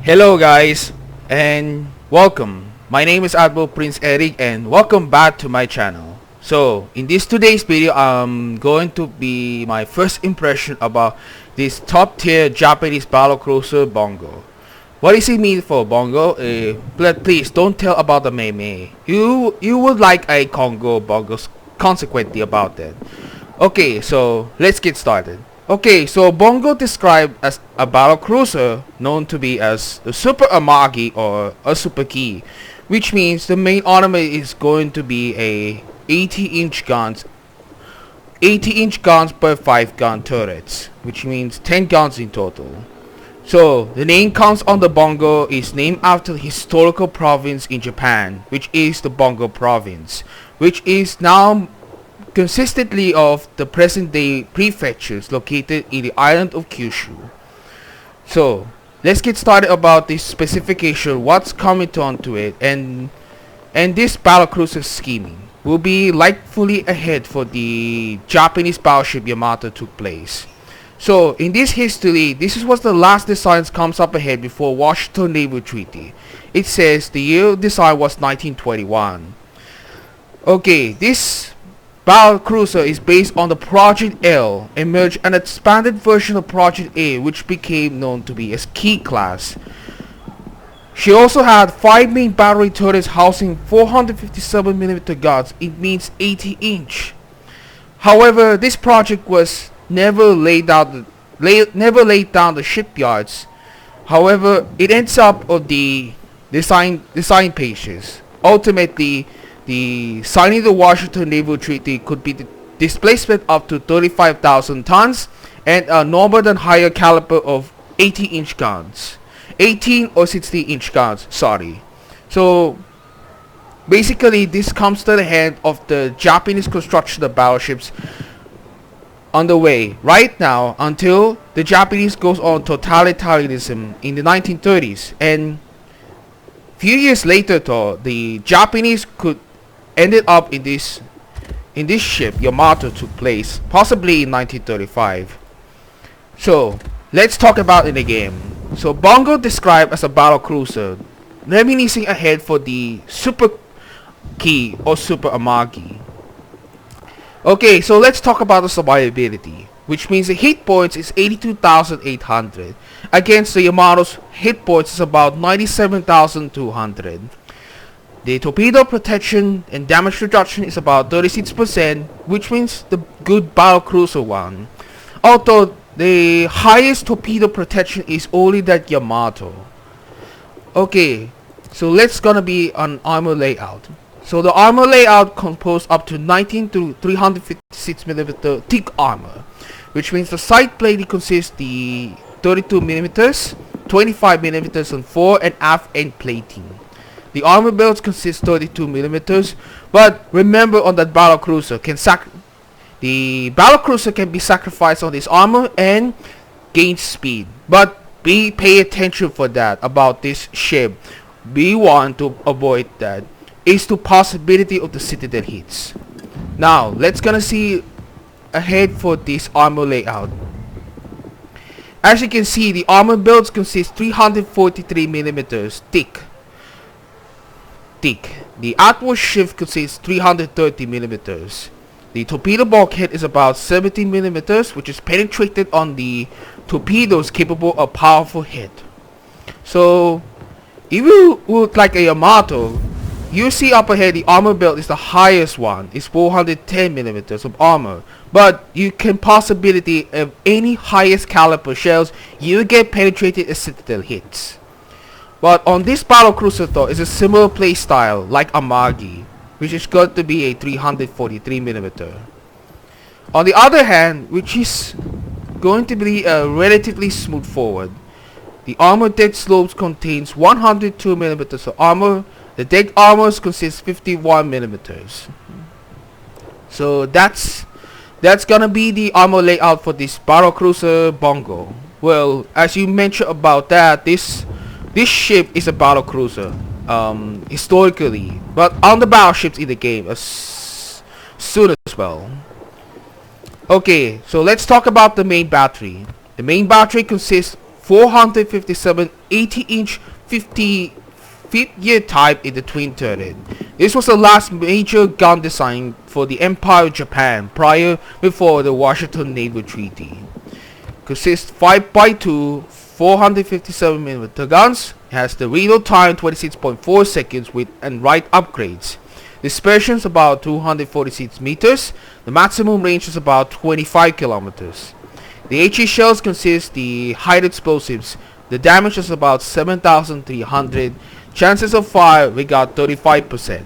Hello guys and welcome. My name is Admiral Prince Eric and welcome back to my channel. So in this today's video I'm going to be my first impression about this top tier Japanese battlecruiser Bungo. What does it mean for Bungo? But please don't tell about the meme. You would like a Congo Bungo consequently about that. Okay, so let's get started. Okay, so Bungo described as a battlecruiser known to be as the Super Amagi or a Super Key, which means the main armament is going to be a 80-inch guns per 5 gun turrets, which means 10 guns in total. So the name comes on the Bungo is named after the historical province in Japan, which is the Bungo Province, which is now consistently of the present-day prefectures located in the island of Kyushu. So let's get started about this specification, what's coming onto it, and this battlecruiser scheming will be likely ahead for the Japanese battleship Yamato took place. So in this history, this was the last designs comes up ahead before Washington Naval Treaty. It says the year of design was 1921. Okay, this Battlecruiser is based on the Project L, emerged an expanded version of Project A which became known to be as Key class. She also had 5 main battery turrets housing 457mm guns, it means 80-inch. However, this project was never laid down the shipyards. However, it ends up on the design pages. Ultimately, the signing the Washington Naval Treaty could be the displacement up to 35,000 tons and a normal than higher caliber of 80-inch guns. 18 or 60-inch guns, sorry. So basically this comes to the head of the Japanese construction of battleships underway right now until the Japanese goes on totalitarianism in the 1930s, and few years later though the Japanese could ended up in this ship Yamato took place, possibly in 1935. So let's talk about in the game. So Bungo described as a battlecruiser, reminiscing ahead for the Super Key or Super Amagi. Okay, so let's talk about the survivability, which means the hit points is 82,800 against the Yamato's hit points is about 97,200. The torpedo protection and damage reduction is about 36%, which means the good battlecruiser one. Although the highest torpedo protection is only that Yamato. Okay, so let's gonna be an armor layout. So the armor layout composed up to 19 to 356mm thick armor, which means the side plate consists the 32mm, 25mm on fore and aft end plating. The armor belts consist 32mm, but remember on that battlecruiser the battlecruiser can be sacrificed on this armor and gain speed. But pay attention for that about this ship. We want to avoid that. Is the possibility of the citadel hits. Now let's gonna see ahead for this armor layout. As you can see, the armor belts consist 343mm thick. The outward shift consists 330mm. The torpedo bulkhead is about 17mm, which is penetrated on the torpedoes capable of powerful hit. So if you would like a Yamato, you see up ahead the armor belt is the highest one, is 410mm of armor, but you can possibility of any highest caliber shells you get penetrated as citadel hits. But on this battlecruiser though is a similar play style like Amagi, which is going to be a 343mm. On the other hand, which is going to be a relatively smooth forward, the armor deck slopes contains 102mm of armor. The deck armors consists 51mm. So that's gonna be the armor layout for this battlecruiser Bungo. Well, as you mentioned about that, this ship is a battlecruiser historically, but on the battleships in the game as soon as well. Okay, so let's talk about the main battery. The main battery consists 457 80-inch 50-feet year type in the twin turret. This was the last major gun design for the Empire of Japan before the Washington Naval Treaty. Consists 5x2 457mm guns. Has the reload time 26.4 seconds with and right upgrades. Dispersion is about 246 meters. The maximum range is about 25 kilometers. The HE shells consist the high explosives. The damage is about 7,300. Chances of fire we got 35%.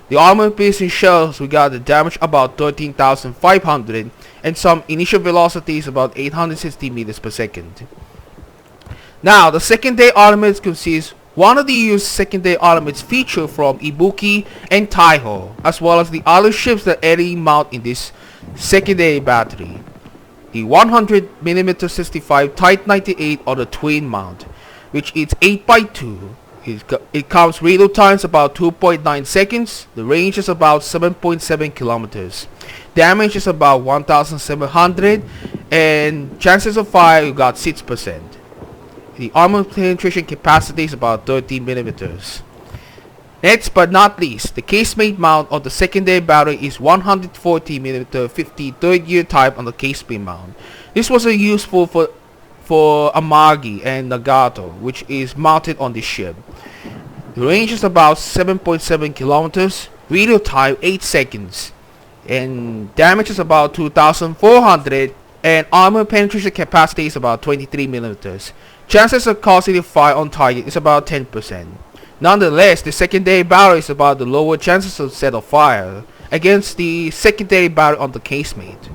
The armor piercing shells we got the damage about 13,500 and some initial velocity is about 860 meters per second. Now the secondary armaments consist one of the used secondary armaments feature from Ibuki and Taiho, as well as the other ships that already mount in this secondary battery. The 100mm 65 Type 98 on the twin mount, which is 8x2. It comes reload times about 2.9 seconds. The range is about 7.7 kilometers. Damage is about 1,700 and chances of fire you got 6%. The armor penetration capacity is about 30 millimeters. Next but not least, the casemate mount of the secondary battery is 140mm 53rd year type on the casemate mount. This was useful for Amagi and Nagato, which is mounted on this ship. The range is about 7.7 kilometers, reload time 8 seconds, and damage is about 2,400, and armor penetration capacity is about 23 millimeters. Chances of causing a fire on target is about 10%. Nonetheless, the secondary barrel is about the lower chances of set of fire against the secondary barrel on the casemate.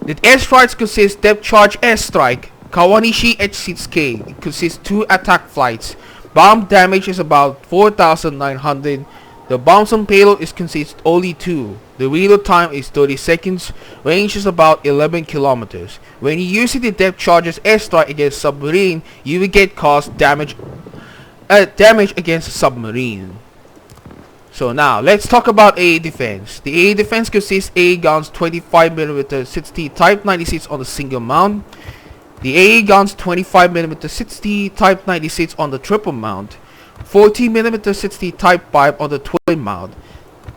The airstrikes consist depth charge airstrike, Kawanishi H6K. It consists 2 attack flights. Bomb damage is about 4,900. The bombs on payload consists only 2. The reload time is 30 seconds. Range is about 11 kilometers. When you use the depth charges airstrike against submarine, you will get cost damage against submarine. So now let's talk about AA defense. The AA defense consists AA guns 25mm 60 Type 96 on the single mount. The AA guns 25mm 60 Type 96 on the triple mount. 40mm 60 Type 5 on the twin mount.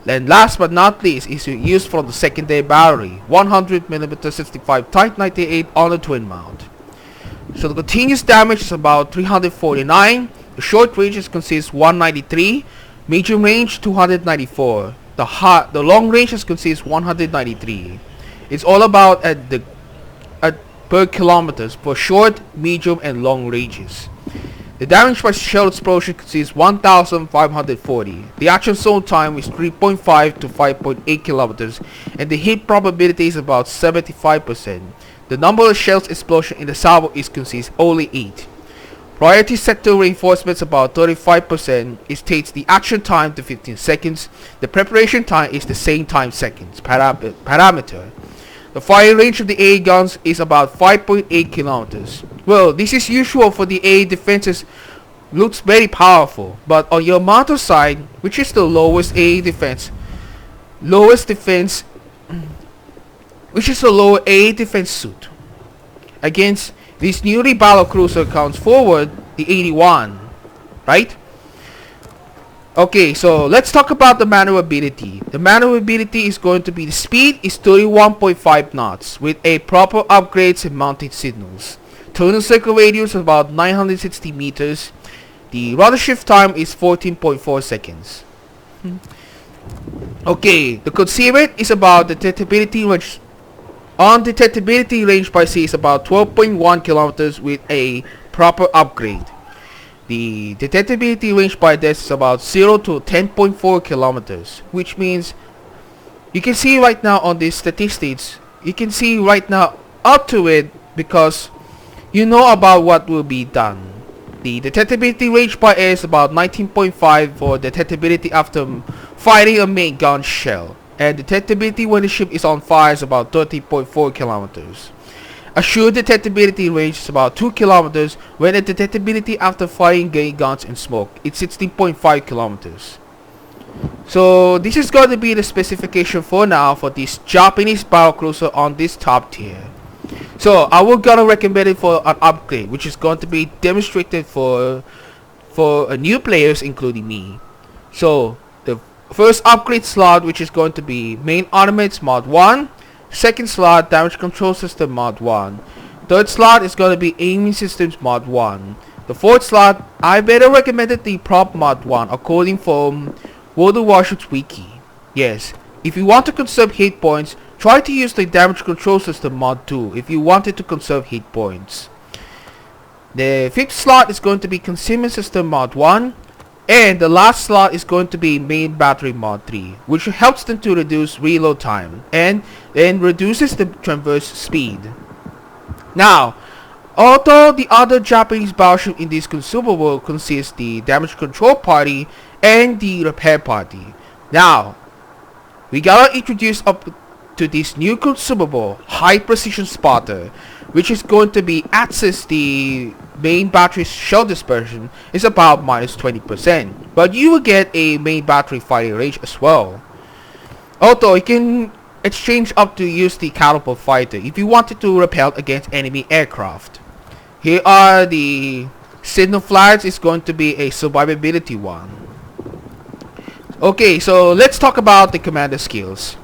And last but not least is used from the secondary battery, 100mm 65 Type 98 on the twin mount. So the continuous damage is about 349. The short ranges consist 193. Medium range 294. The long ranges consist 193. It's all about at per kilometers for short, medium and long ranges. The damage by shell explosion consists 1,540. The action zone time is 3.5 to 5.8 kilometers and the hit probability is about 75%. The number of shells explosion in the salvo is consists only 8. Priority sector reinforcements about 35%. It takes the action time to 15 seconds. The preparation time is the same time seconds parameter. The fire range of the AA guns is about 5.8 kilometers. Well, this is usual for the AA defenses. Looks very powerful, but on Yamato side, which is the lowest AA defense, which is the lower AA defense suit, against this newly battlecruiser counts forward the 81, right? Okay, so let's talk about the maneuverability. The maneuverability is going to be the speed is 31.5 knots with a proper upgrades and mounting signals. Total circle radius is about 960 meters. The rudder shift time is 14.4 seconds. Okay, the concealment is about detectability range. On detectability range by sea is about 12.1 kilometers with a proper upgrade. The detectability range by depth is about 0 to 10.4 kilometers, which means you can see right now on these statistics, you can see right now up to it because you know about what will be done. The detectability range by air is about 19.5 for detectability after firing a main gun shell. And detectability when the ship is on fire is about 30.4 kilometers. Assured detectability range is about 2 kilometers when the detectability after firing main guns and smoke is 16.5 kilometers. So this is going to be the specification for now for this Japanese battlecruiser on this top tier. So I will gonna recommend it for an upgrade, which is going to be demonstrated for new players, including me. So the first upgrade slot, which is going to be main armaments mod 1. Second slot, damage control system mod 1. Third slot is going to be aiming systems mod 1. The fourth slot, I better recommended the prop mod 1 according from World of Warships wiki. Yes, if you want to conserve hit points, try to use the damage control system mod 2 if you wanted to conserve hit points. The fifth slot is going to be concealment system mod 1. And the last slot is going to be main battery mod 3, which helps them to reduce reload time and then reduces the traverse speed. Now, although the other Japanese battleship in this consumable consists the damage control party and the repair party. Now, we gotta introduce up to this new consumable, high precision spotter, which is going to be access the main battery's shell dispersion is about minus 20%, but you will get a main battery firing range as well. Although you can exchange up to use the catapult fighter if you wanted to repel against enemy aircraft. Here are the signal flags. Is going to be a survivability one. Okay, so let's talk about the commander skills.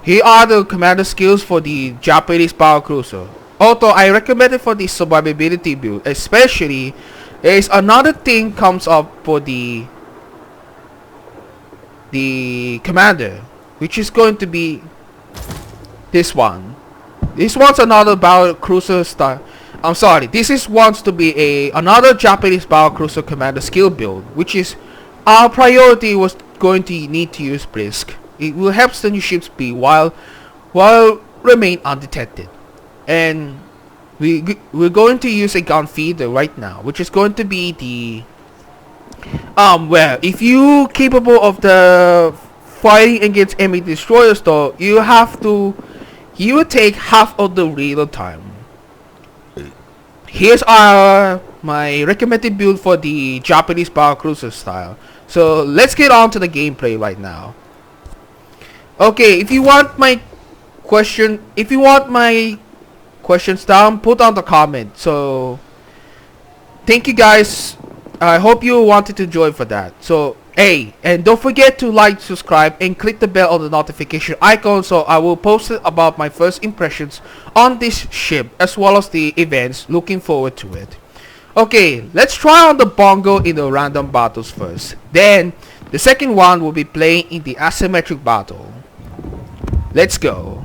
Here are the commander skills for the Japanese Battlecruiser. Although I recommend it for the survivability build, especially there is another thing comes up for the commander, which is going to be this one. This one's another Battlecruiser style. I'm sorry, this is wants to be another Japanese Battlecruiser commander skill build, which is our priority was going to need to use Brisk. It will help the new ships be while remain undetected. And we're going to use a gun feeder right now, which is going to be the well, if you capable of the fighting against enemy destroyers, though, you will take half of the reload time. Here's my recommended build for the Japanese Battlecruiser style. So let's get on to the gameplay right now. Okay, if you want my questions down, put on the comment. So thank you guys. I hope you wanted to join for that. So hey, and don't forget to like, subscribe, and click the bell on the notification icon, so I will post it about my first impressions on this ship as well as the events. Looking forward to it. Okay, let's try on the Bungo in the random battles first. Then the second one will be playing in the asymmetric battle. Let's go.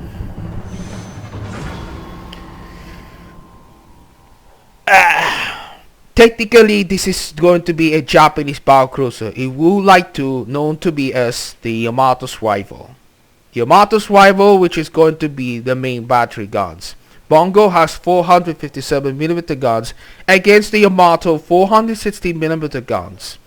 Technically, this is going to be a Japanese Battlecruiser. It would like to known to be as the Yamato's rival. Yamato's rival, which is going to be the main battery guns. Bungo has 457mm guns against the Yamato 460mm guns.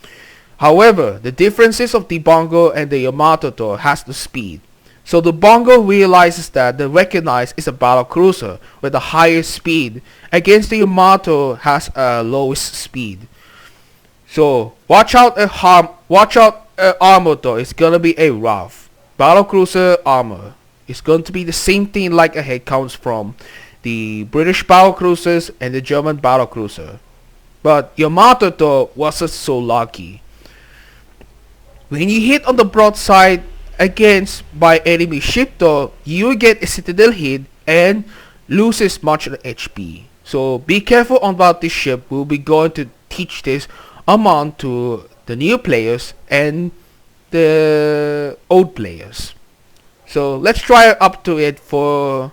However, the differences of the Bungo and the Yamato though has the speed. So the Bungo realizes that the recognized is a battlecruiser with the highest speed against the Yamato has a lowest speed. So watch out armor though. It's gonna be a rough battlecruiser armor. It's going to be the same thing like a head counts from the British battlecruisers and the German battlecruiser. But Yamato though wasn't so lucky. When you hit on the broadside against by enemy ship though, you will get a citadel hit and loses much HP. So be careful about this ship. We'll be going to teach this amount to the new players and the old players. So let's try up to it for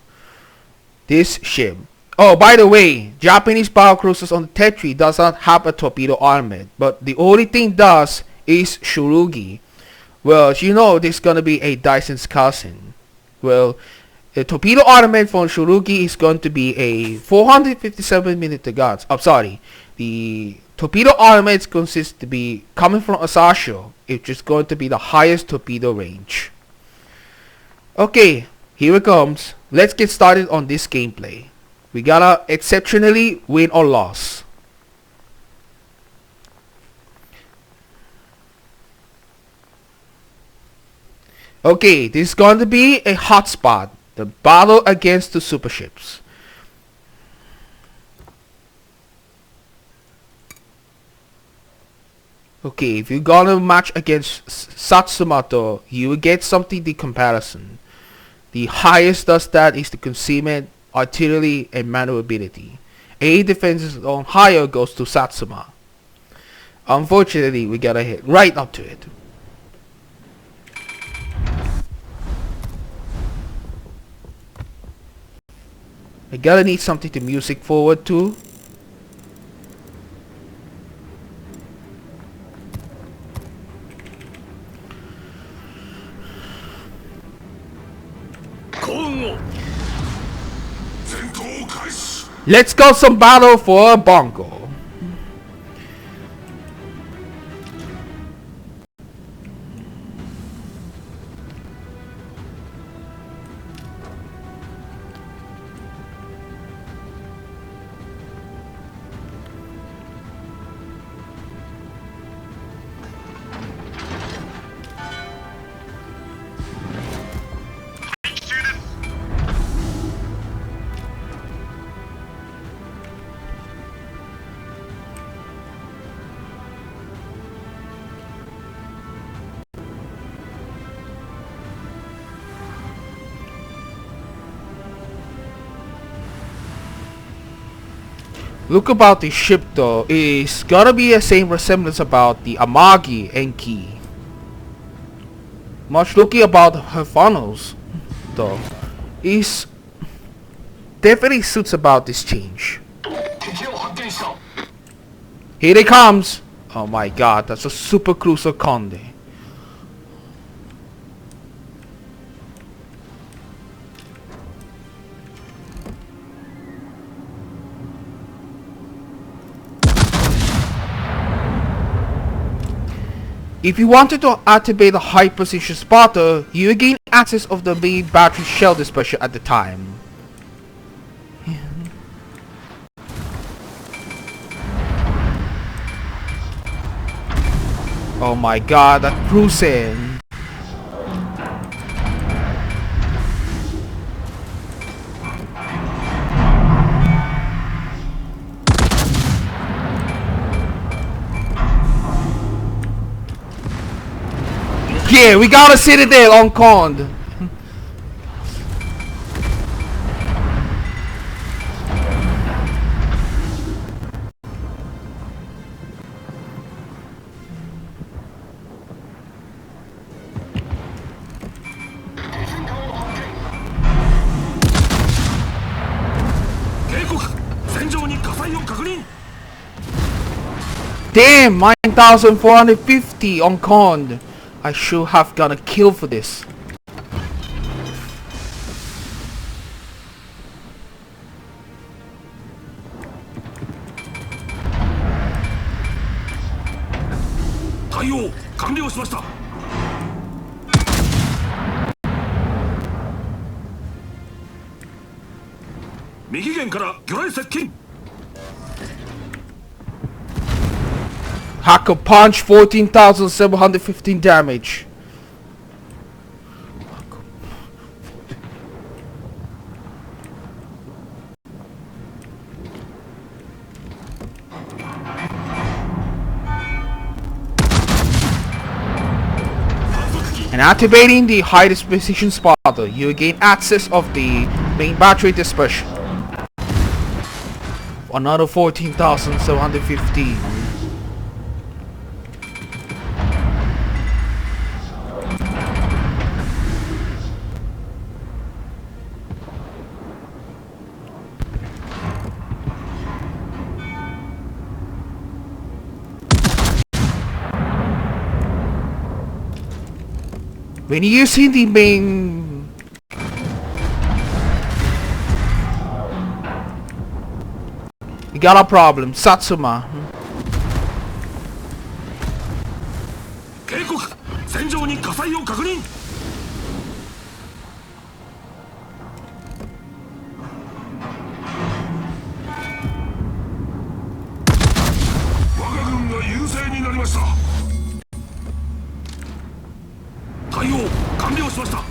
this ship. Oh, by the way, Japanese battlecruisers on the Tetri does not have a torpedo armament, but the only thing does is Shurugi. Well, you know this is gonna be a Dyson's cousin. Well, the torpedo armament from Shurugi is going to be a 457mm guns. I'm sorry, the torpedo armament consists to be coming from Asashio, which is going to be the highest torpedo range. Okay, here it comes. Let's get started on this gameplay. We gotta exceptionally win or loss. Okay, this is going to be a hotspot. The battle against the super ships. Okay, if you're gonna match against Satsumato, you will get something the comparison. The highest does that is the concealment, artillery, and maneuverability. A defenses on higher goes to Satsuma. Unfortunately, we gotta hit right up to it. I gotta need something to music forward to. Let's go some battle for Bungo. Look about the ship though, is gotta be the same resemblance about the Amagi Enki. Much looking about her funnels though, is definitely suits about this change. Here it comes! Oh my god, that's a super cruiser Conde. If you wanted to activate a high precision spotter, you gain access of the main battery shell dispersion at the time. Oh my god, that cruising. Yeah, we got a citadel on Cond. Damn, 9,450 on Cond. I should have got a kill for this. Hacker punch, 14,715 damage. And activating the highest precision spotter, you gain access of the main battery dispersion. Another 14,715. When you're using the main... You got a problem, Satsuma.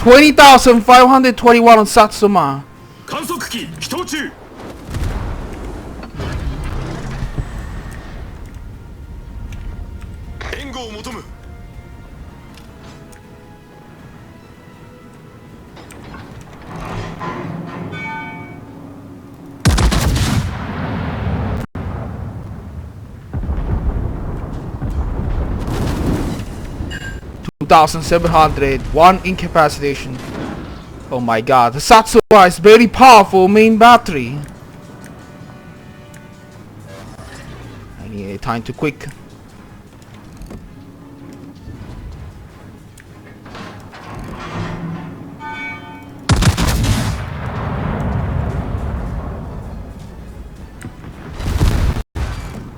$20,521 on Satsuma. 援護を求む。 2,700, 1 incapacitation. Oh my god, the Satsuma is very powerful main battery. I need a time to quick.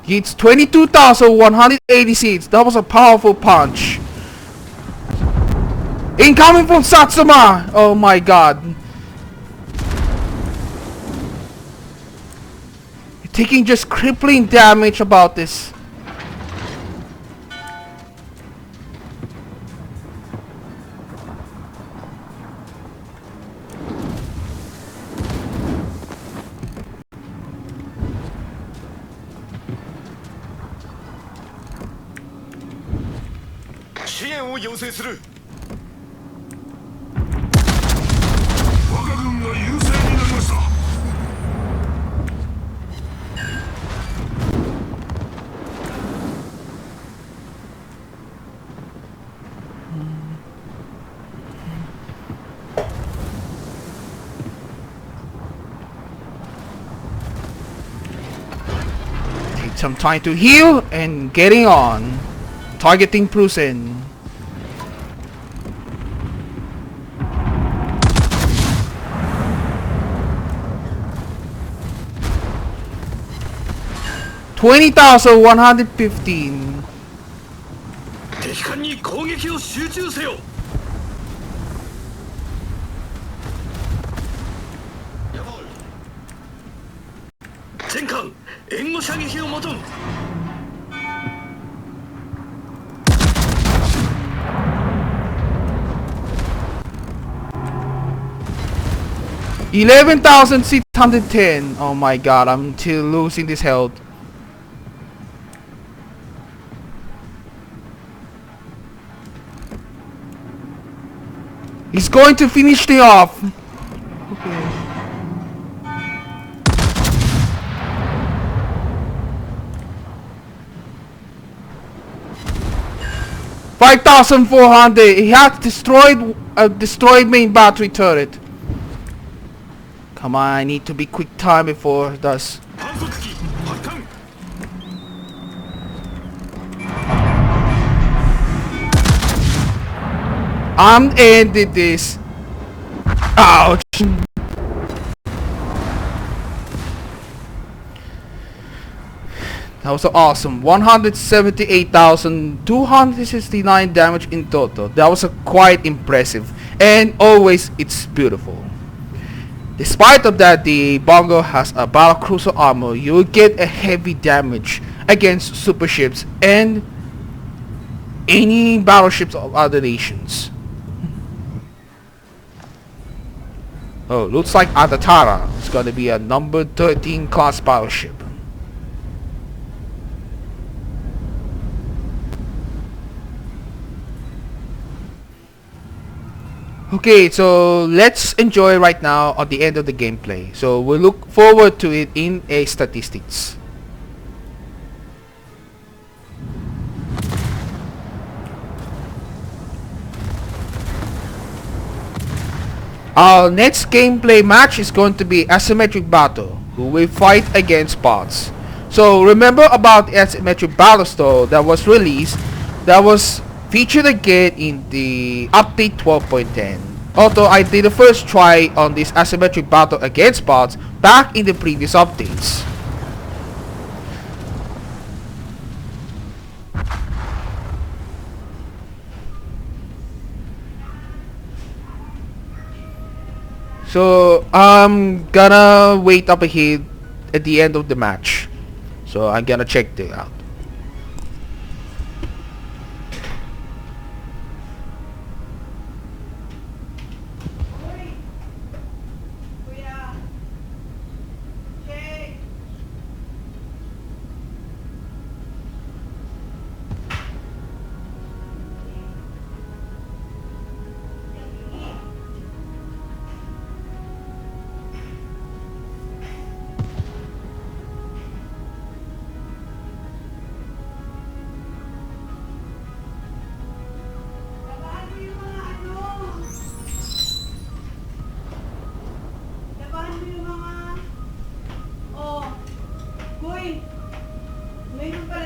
It's 22,186. That was a powerful punch. Incoming from Satsuma! Oh my god. You're taking just crippling damage about this. Take some time to heal and getting on. Targeting Prusen. $20,115. 敵艦に攻撃を集中せよ。全艦援護射撃を求む。 11,610. Oh my god, I'm still losing this health. He's going to finish it off. Okay. $5,400. He has destroyed a destroyed main battery turret. Come on, I need to be quick time before it does. I'm ended this. Ouch. That was so awesome. 178,269 damage in total. That was quite impressive. And always it's beautiful. Despite of that, the Bungo has a Battlecruiser armor. You will get a heavy damage against super ships and any battleships of other nations. Oh, looks like Adatara is going to be a number 13 class battleship. Okay, so let's enjoy right now at the end of the gameplay. So we'll look forward to it in a statistics. Our next gameplay match is going to be Asymmetric Battle, who will fight against bots. So remember about the Asymmetric Battles though that was released, that was featured again in the update 12.10. Although I did the first try on this Asymmetric Battle against bots back in the previous updates. So I'm gonna wait up ahead at the end of the match. So I'm gonna check it out.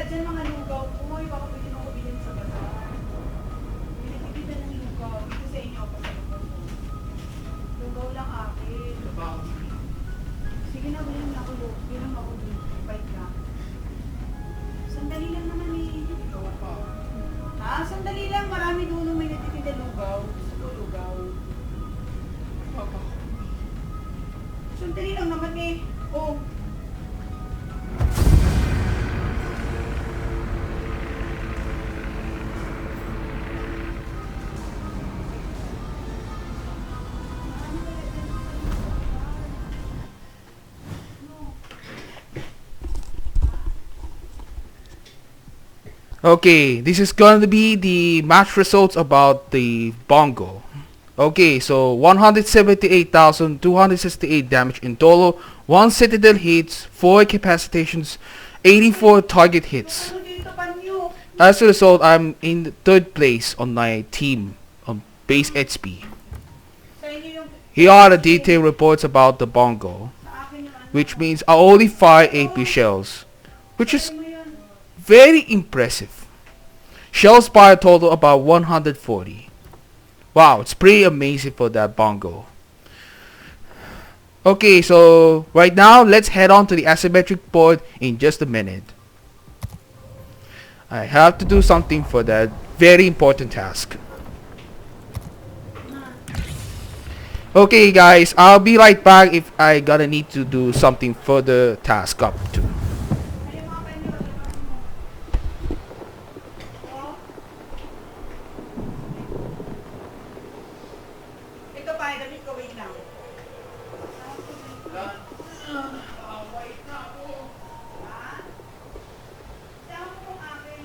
dyan mga lugaw ko. Baka pwede mo ko bilhin sa bazaar. May nagtitinda ng lugaw. Ito sa inyo pa sa lugaw ko. Lugaw lang akin. Sige na, bilhin ako lugaw. Bilhin ako lugaw. Bite ka. Sandali lang naman eh. Ha? Sandali lang. Marami doon may nagtitinda lugaw. Gusto ko lugaw. Sandali lang naman eh. Oh. Okay, this is going to be the match results about the Bungo. Okay, so 178,268 damage in total, 1 citadel hits, 4 incapacitations, 84 target hits. Ano dito pa niyo? As a result, I'm in the 3rd place on my team on base HP. Sa inyo yung... Here are the detailed reports about the Bungo, Sa akin yung ano. which means I only fire AP shells, which is Ano yun? very impressive. Shells fire total about 140. Wow, it's pretty amazing for that Bungo. Okay, so right now let's head on to the asymmetric board in just a minute. I have to do something for that very important task. Okay guys, I'll be right back if I gotta need to do something for the task up to. Ano yung mga penyo? Oh. Ito pa, damit ko, wait lang. Ha? Sama mo kung akin.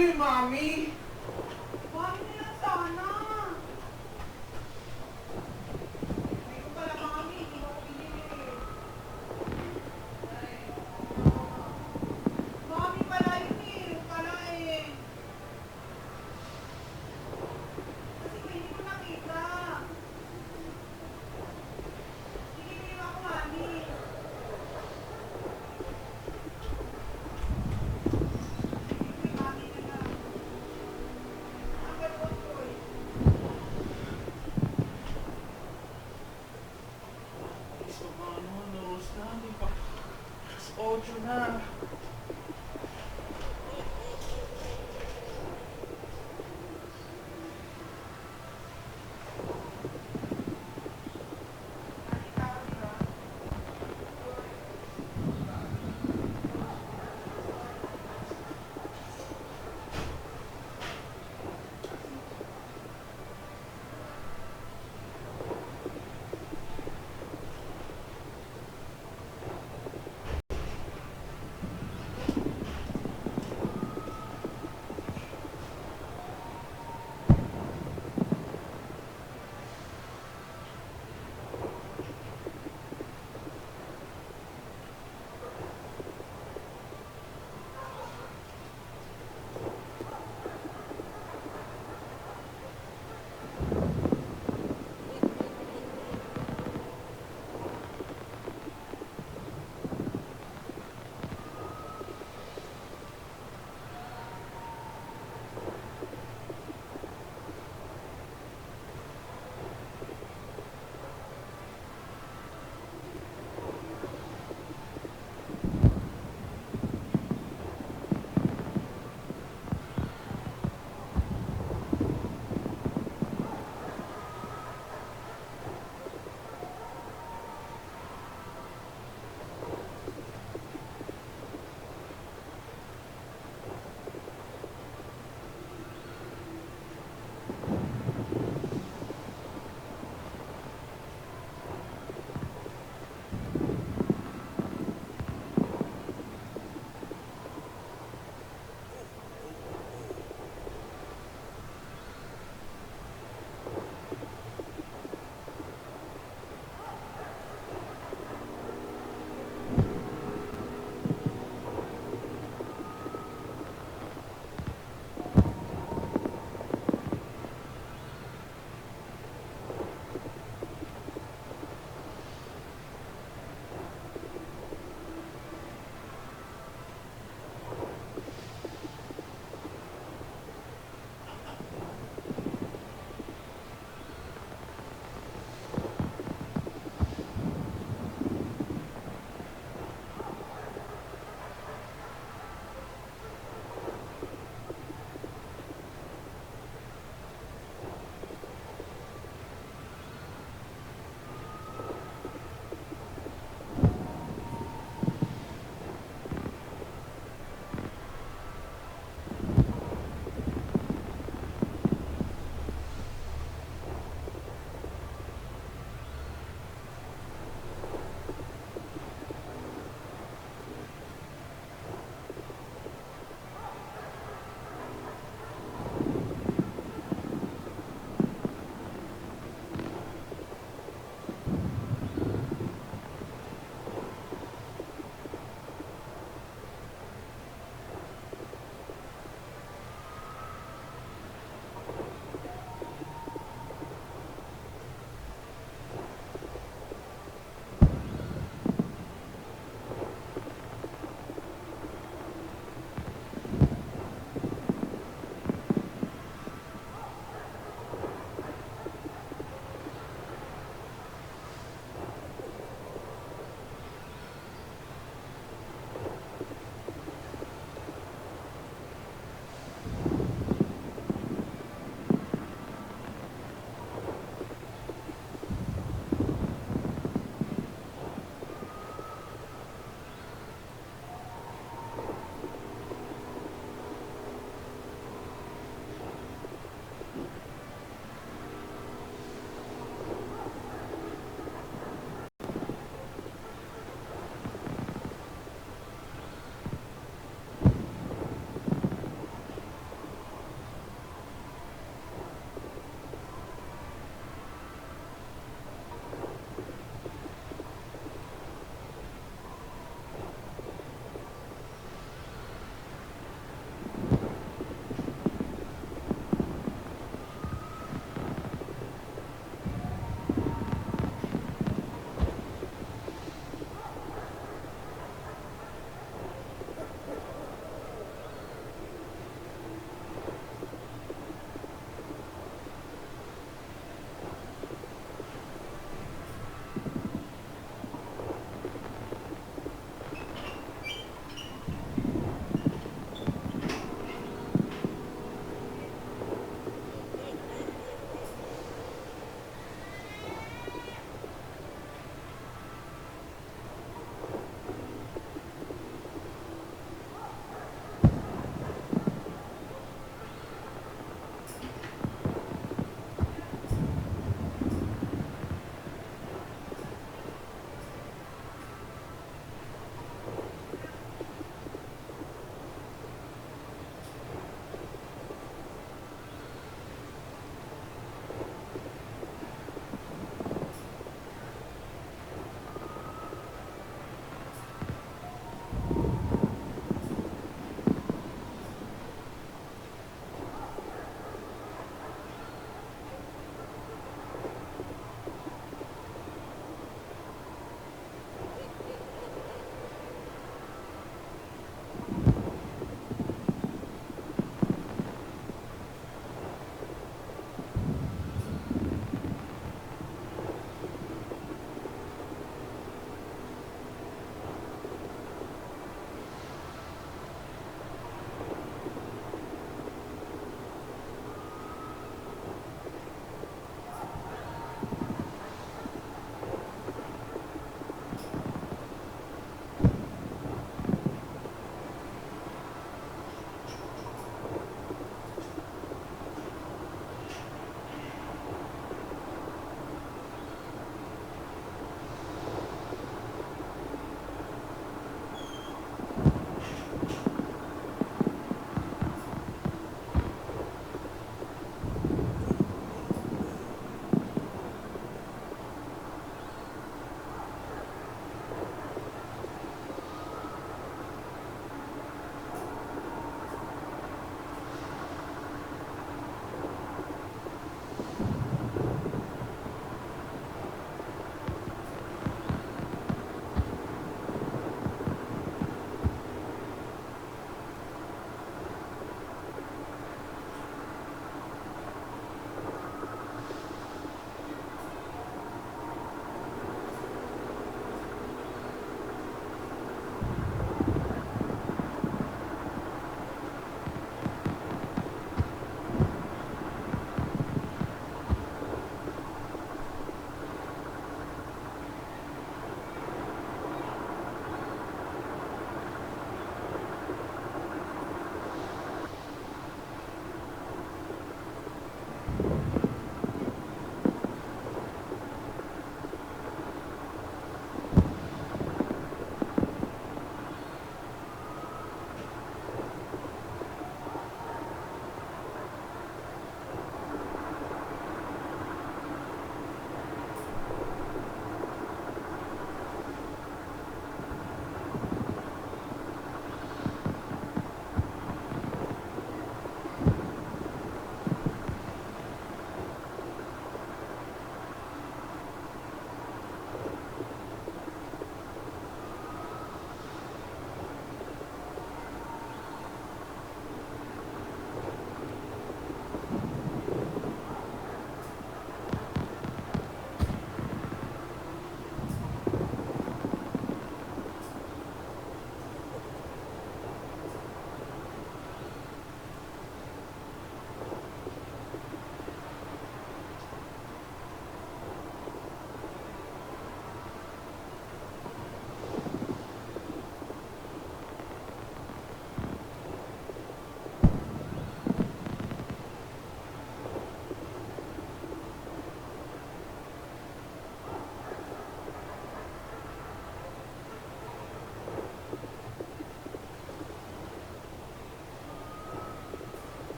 eh, Mami. Mami na lang sana. Ay ko pala, Mami. Hindi mo ko binili. Ay. Mami pala yun eh. Yung pala eh. Kasi ko hindi ko nakita. Sige, bili mo ako, Mami. Sige, Mami na lang. Number 1 ko eh. So, ano, oras na, di pa. 8 na. Nakita ko, di ba?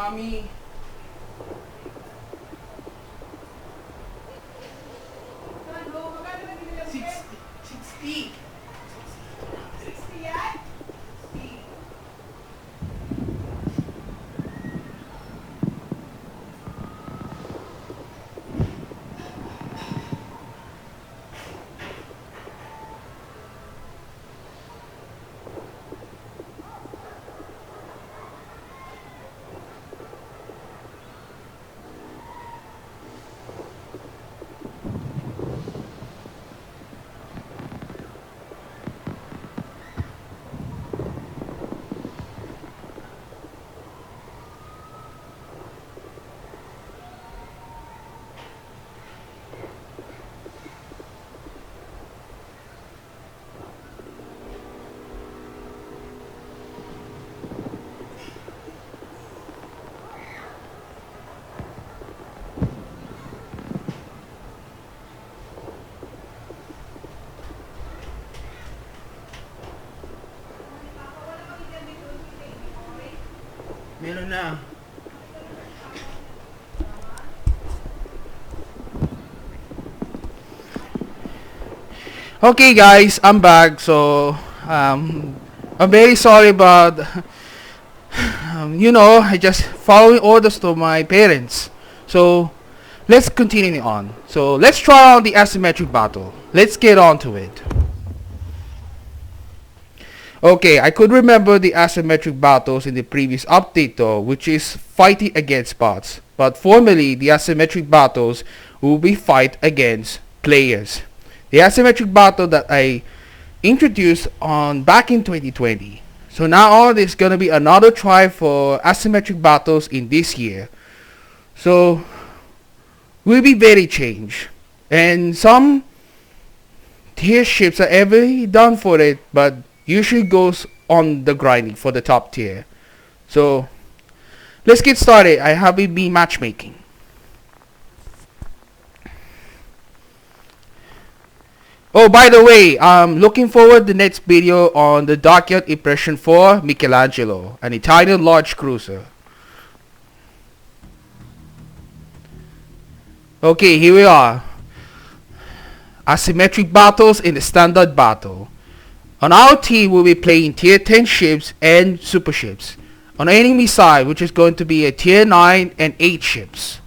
Mommy. Ano, magkano na binilap ko? 60. 60 yan? 60. Meron na. Okay guys, I'm back. So I'm very sorry about I just following orders to my parents. So let's continue on. So let's try out the asymmetric battle. Let's get on to it. Okay, I could remember the asymmetric battles in the previous update though, which is fighting against bots. But formally, the asymmetric battles will be fight against players. The asymmetric battle that I introduced on back in 2020. So now there's gonna be another try for asymmetric battles in this year. So will be very changed. And some tier ships are ever done for it, but usually goes on the grinding for the top tier. So let's get started. I have it be matchmaking. Oh, by the way, I'm looking forward to the next video on the Dockyard Impression for Michelangelo, an Italian large cruiser. Okay, here we are. Asymmetric battles in the standard battle. On our team, we'll be playing tier 10 ships and super ships. On the enemy side, which is going to be a tier 9 and 8 ships.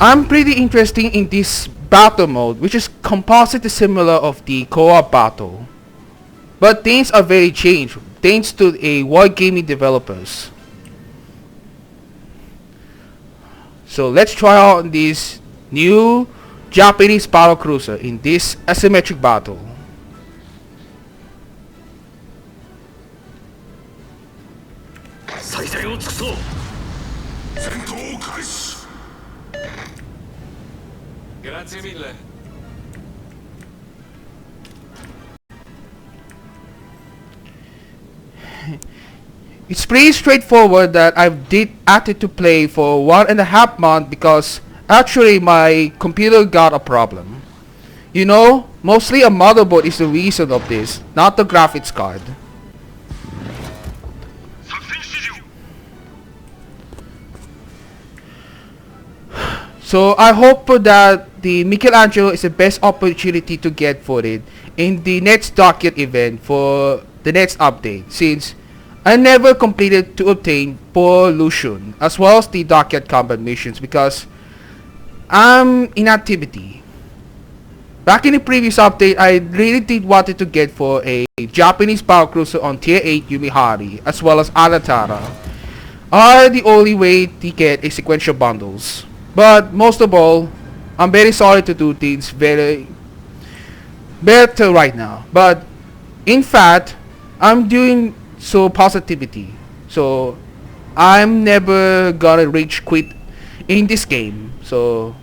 I'm pretty interested in this battle mode, which is composite similar of the co-op battle. But things are very changed thanks to a wargaming developers. So let's try out this new Japanese battlecruiser in this asymmetric battle. Grazie mille. It's pretty straightforward that I've added to play for 1.5 months because actually my computer got a problem. You know, mostly a motherboard is the reason of this, not the graphics card. So I hope that the Michelangelo is the best opportunity to get for it in the next Dockyard event for the next update, since I never completed to obtain pollution as well as the Dockyard combat missions because I'm in activity. Back in the previous update, I really did wanted to get for a Japanese battlecruiser on tier 8 Yumihari as well as Alatara are the only way to get a sequential bundles. But most of all, I'm very sorry to do things very better right now. But in fact, I'm doing so positivity. So I'm never gonna reach quit in this game. So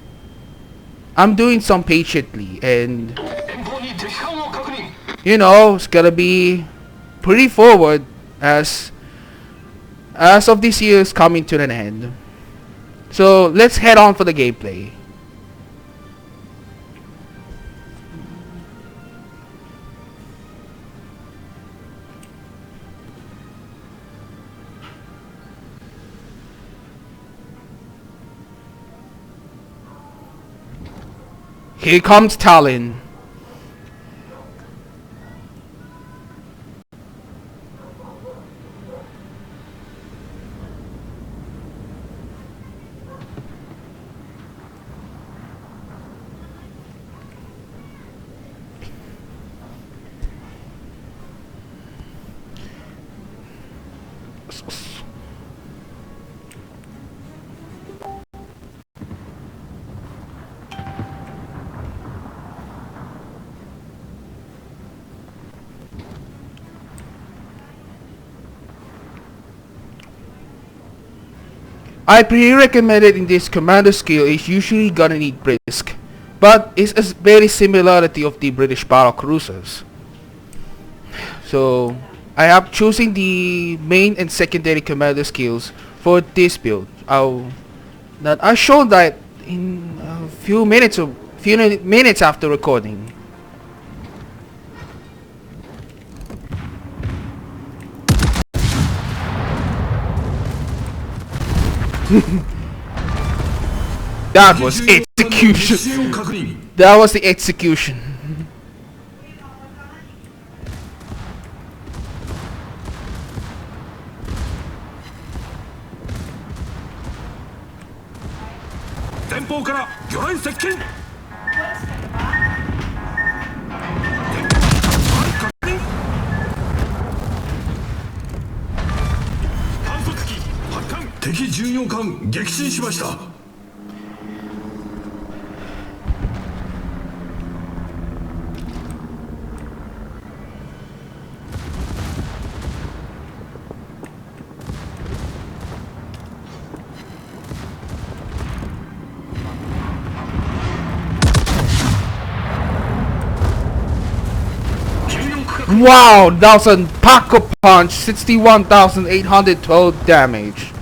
I'm doing some patiently, and you know, it's gonna be pretty forward as of this year is coming to an end. So let's head on for the gameplay. Here comes Talon. I pre-recommended in this commander skill is usually gonna need brisk, but it's a very similarity of the British battle cruisers. So I have choosing the main and secondary commander skills for this build. I'll show that in a few minutes after recording. That was execution. That was the execution. Wow, that was a Pack-a-Punch, 61,812 damage.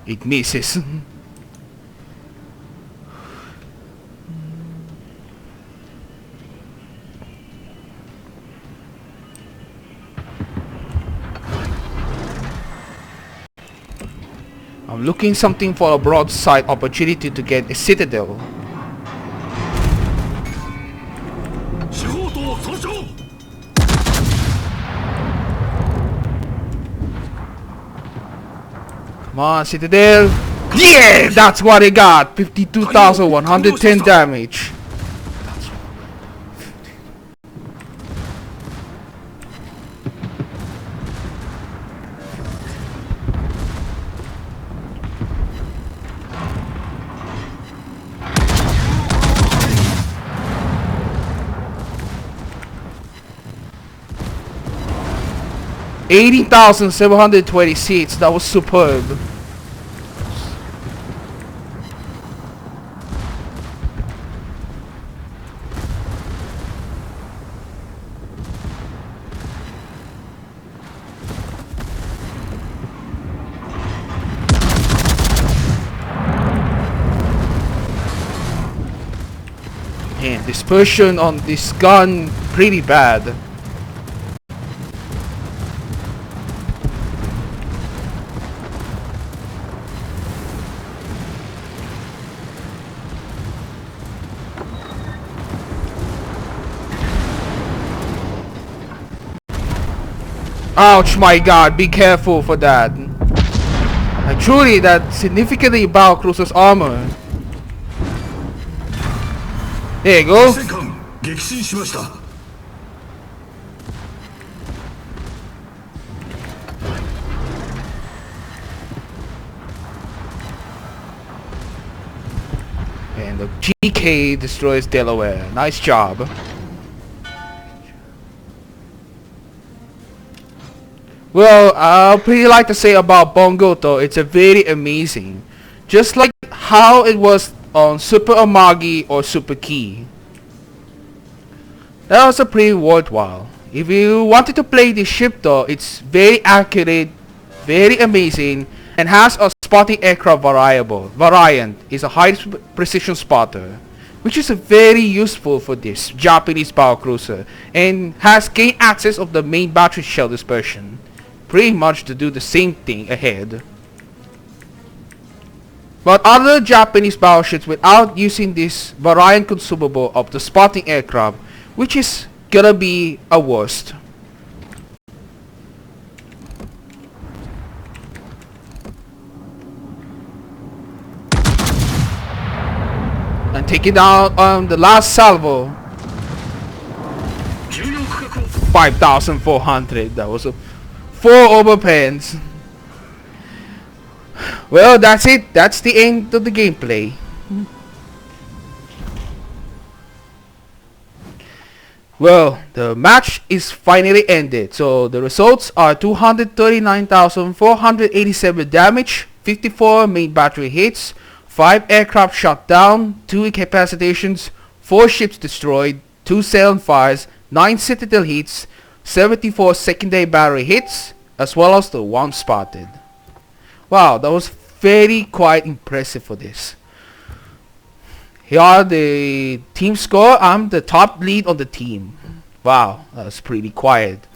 It misses. I'm looking something for a broadside opportunity to get a citadel. Come on, citadel. Yeah, that's what it got. 52,110 damage. 80,720 seats. That was superb. Man, dispersion on this gun pretty bad. Ouch, my god, be careful for that. Truly, that significantly Battlecruiser's armor. There you go. the GK destroys Delaware. Nice job. Well, I'll pretty like to say about Bungo though, it's a very amazing. Just like how it was on Super Amagi or Super Key. That was a pretty worthwhile. If you wanted to play this ship though, it's very accurate, very amazing, and has a spotting aircraft variant is a high precision spotter, which is very useful for this Japanese battlecruiser, and has gained access of the main battery shell dispersion, pretty much to do the same thing ahead. But other Japanese battleships without using this variant consumable of the spotting aircraft, which is gonna be a worst. And taking down on the last salvo. 5,400. That was a 4 overpens. Well, that's it. That's the end of the gameplay. Well, the match is finally ended. So the results are 239,487 damage, 54 main battery hits, 5 aircraft shot down, 2 incapacitations, 4 ships destroyed, 2 sail fires, 9 citadel hits, 74 secondary battery hits, as well as the 1 spotted. Wow, that was very quite impressive for this. Here are the team score. I'm the top lead on the team. Wow, that's pretty quiet.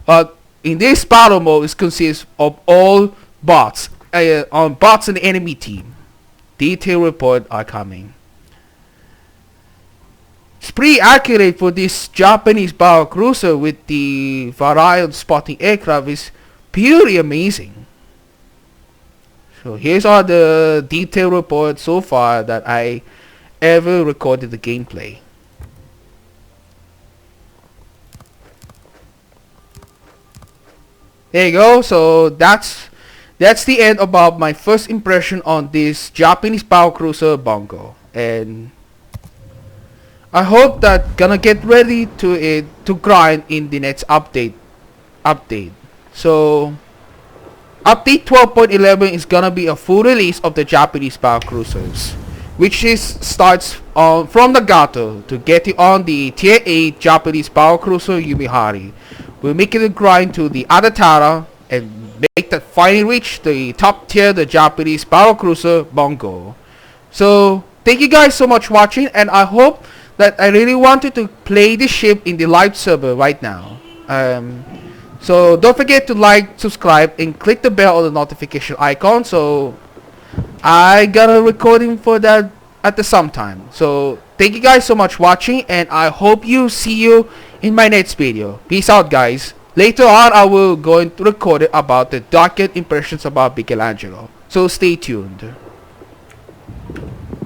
But in this battle mode, it consists of all bots. Bots in the enemy team. Detailed report are coming. It's pretty accurate for this Japanese battlecruiser with the variant spotting aircraft. Is purely amazing. So here's all the detailed reports so far that I ever recorded the gameplay. There you go. So that's the end about my first impression on this Japanese battlecruiser Bungo, and I hope that gonna get ready to grind in the next update. So update 12.11 is gonna be a full release of the Japanese battlecruisers, which starts from Nagato to get you on the tier 8 Japanese battlecruiser Yumihari. We'll make it a grind to the Adatara and make that finally reach the top tier, the Japanese battlecruiser Bungo. So thank you guys so much for watching, and I hope that I really wanted to play this ship in the live server right now. So don't forget to like, subscribe, and click the bell or the notification icon, so I got a recording for that at the some time. So thank you guys so much for watching, and I hope you see you in my next video. Peace out, guys. Later on, I will go into record it about the docket impressions about Michelangelo. So stay tuned.